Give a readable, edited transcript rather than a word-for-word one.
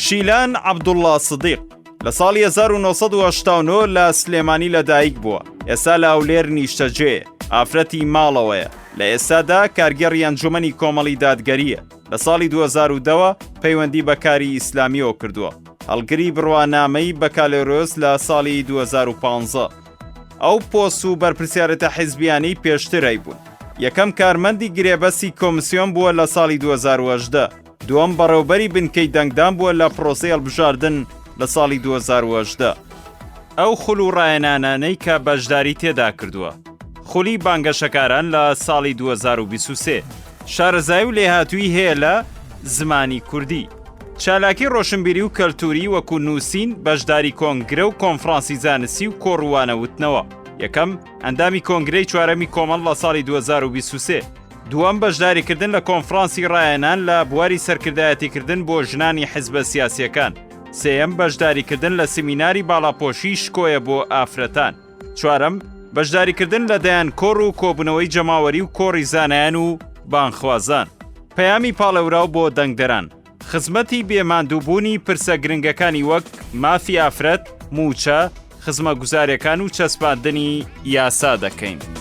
شیلان عەبدوڵڵا سدیق لە ساڵی 1989 لە سلێمانی لەدایک بووە. ئێستا لە ئەولێر نیشتەجێ ئافرەتی ماڵەوەیە. لە ئێستادا کارگەڕی ئەنجومەنی کۆمەڵی دادگەریە. لە ساڵی 2010 پەیوەندی بە کاری ئیسلامیەوە کردووە. هەڵگری بڕوانامەی بە کالێرۆس لە ساڵی 2015. ئەو پۆست و بەرپرسیارەتە حیزبیانی پێشترەی بوون. یەکەم کارمەندی گرێبەستی کۆمیسیۆن بووە لە ساڵی 2018. دووەم بەڕێوەبەری بنکەی دەنگدان بووە لە پرۆسەی هەڵبژاردن لە ساڵی 2018. ئەو خول و ڕایەنانانەی کە بەشداری تێدا کردووە. خولی بانگەشەکاران لە ساڵی 2023. شارەزای و لێهاتووی هەیە لە زمانی کوردی. چالاکی ڕۆشنبیری و کەلتوری وەکو نووسین، بەشداری کۆنگرە و کۆنفرانسی زانستی و کۆڕوانەوتنەوە. یەکەم ئەندامی کۆنگرەی چوارەمی کۆمەڵ لە ساڵی 2023. دووەم بەشداریکردن لە کۆنفرانسی ڕایەنان لە بواری سەرکردایەتیکردن بۆ ژنانی حیزبە سیاسیەکان. سێیەم بەشداریکردن لە سیمیناری باڵاپۆشی شکۆیە بۆ ئافرەتان. چوارەم بەشداریکردن لە دەیان کۆڕ و کۆبنەوەی جەماوەری و کۆڕی زانایان و بانخوازان. پەیامی پاڵەوراو بۆ دەنگدەران. خزمەتی بێماندووبوونی پرسە گرنگەکانی وەک مافی ئافرەت، موچە، خزمە گوزاریەکان و چەسپاندنی یاسا دەکەین.